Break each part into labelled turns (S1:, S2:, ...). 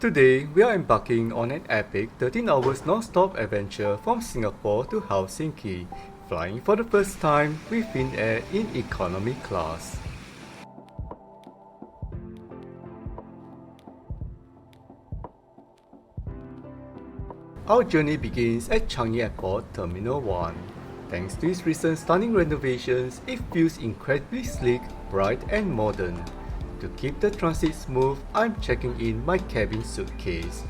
S1: Today, we are embarking on an epic 13 hours non-stop adventure from Singapore to Helsinki, flying for the first time with Finnair in economy class. Our journey begins at Changi Airport Terminal 1. Thanks to its recent stunning renovations, it feels incredibly sleek, bright and modern. To keep the transit smooth, I'm checking in my cabin suitcase.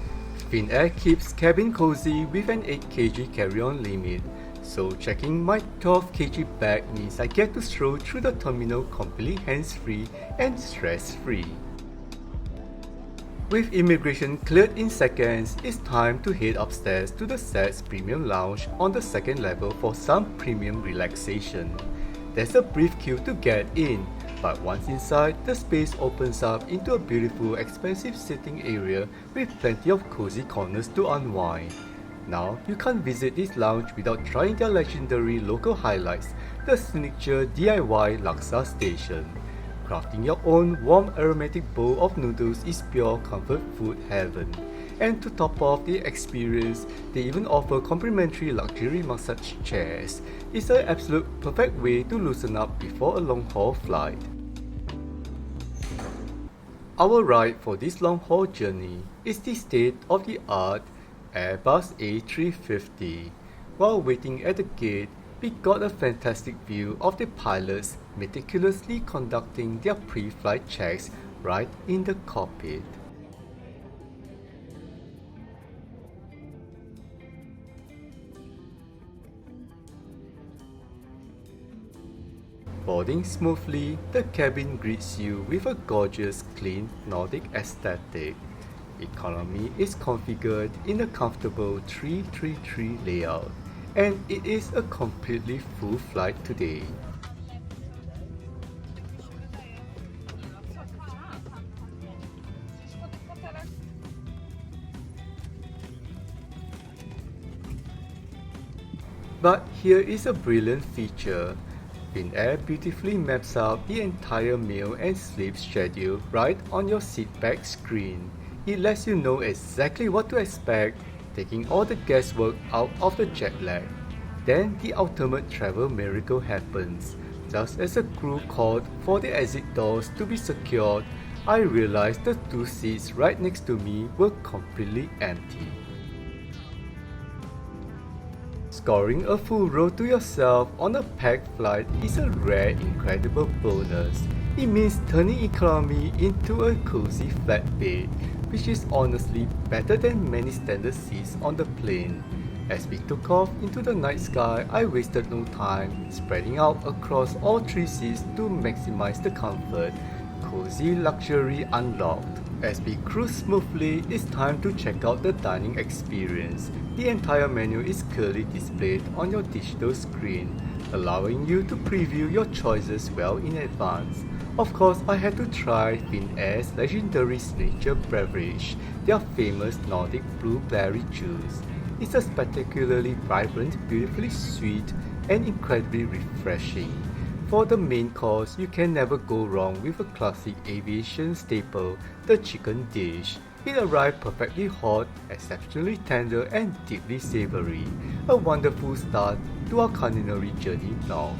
S1: Finnair keeps cabin cozy with an 8kg carry-on limit, so checking my 12kg bag means I get to stroll through the terminal completely hands-free and stress-free. With immigration cleared in seconds, it's time to head upstairs to the SATS Premium Lounge on the second level for some premium relaxation. There's a brief queue to get in, but once inside, the space opens up into a beautiful, expansive sitting area with plenty of cozy corners to unwind. Now, you can't visit this lounge without trying their legendary local highlights, the signature DIY Laksa station. Crafting your own warm aromatic bowl of noodles is pure comfort food heaven. And to top off the experience, they even offer complimentary luxury massage chairs. It's an absolute perfect way to loosen up before a long-haul flight. Our ride for this long-haul journey is the state-of-the-art Airbus A350. While waiting at the gate, we got a fantastic view of the pilots meticulously conducting their pre-flight checks right in the cockpit. Boarding smoothly, the cabin greets you with a gorgeous, clean Nordic aesthetic. Economy is configured in a comfortable 333 layout, and it is a completely full flight today. But here is a brilliant feature. Finnair beautifully maps out the entire meal and sleep schedule right on your seatback screen. It lets you know exactly what to expect, taking all the guesswork out of the jet lag. Then the ultimate travel miracle happens. Just as the crew called for the exit doors to be secured, I realized the two seats right next to me were completely empty. Scoring a full row to yourself on a packed flight is a rare, incredible bonus. It means turning economy into a cozy flatbed, which is honestly better than many standard seats on the plane. As we took off into the night sky, I wasted no time, spreading out across all three seats to maximize the comfort. Cozy luxury unlocked. As we cruise smoothly, it's time to check out the dining experience. The entire menu is clearly displayed on your digital screen, allowing you to preview your choices well in advance. Of course, I had to try Finnair's legendary signature beverage, their famous Nordic blueberry juice. It's a spectacularly vibrant, beautifully sweet, and incredibly refreshing. For the main course, you can never go wrong with a classic aviation staple, the chicken dish. It arrived perfectly hot, exceptionally tender and deeply savory. A wonderful start to our culinary journey north.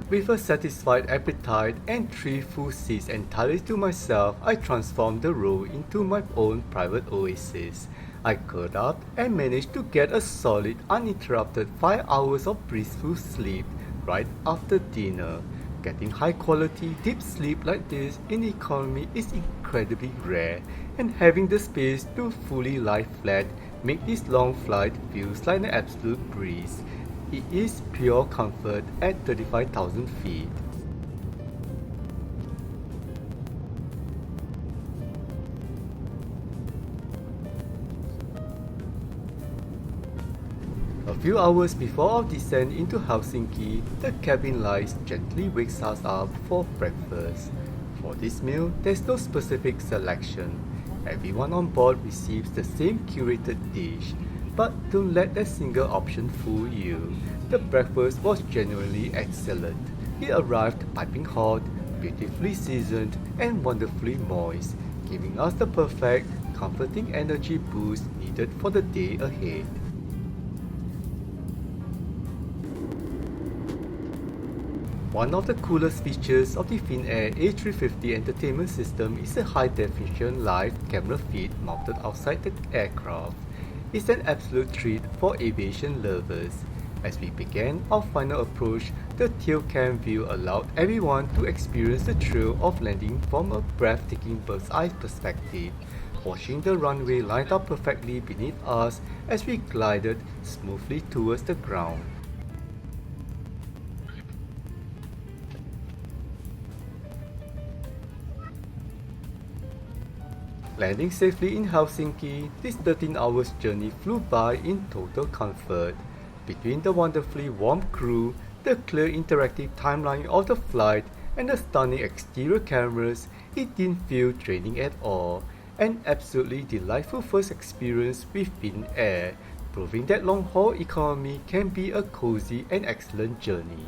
S1: With a satisfied appetite and 3 full seats entirely to myself, I transformed the row into my own private oasis. I curled up and managed to get a solid, uninterrupted 5 hours of blissful sleep right after dinner. Getting high quality, deep sleep like this in economy is incredibly rare, and having the space to fully lie flat makes this long flight feels like an absolute breeze. It is pure comfort at 35,000 feet. A few hours before our descent into Helsinki, the cabin lights gently wakes us up for breakfast. For this meal, there's no specific selection. Everyone on board receives the same curated dish, but don't let that single option fool you. The breakfast was genuinely excellent. It arrived piping hot, beautifully seasoned and wonderfully moist, giving us the perfect, comforting energy boost needed for the day ahead. One of the coolest features of the Finnair A350 entertainment system is a high-definition live camera feed mounted outside the aircraft. It's an absolute treat for aviation lovers. As we began our final approach, the tail cam view allowed everyone to experience the thrill of landing from a breathtaking bird's-eye perspective, watching the runway line up perfectly beneath us as we glided smoothly towards the ground. Landing safely in Helsinki, this 13 hours journey flew by in total comfort. Between the wonderfully warm crew, the clear interactive timeline of the flight, and the stunning exterior cameras, it didn't feel draining at all. An absolutely delightful first experience with Finnair, proving that long-haul economy can be a cozy and excellent journey.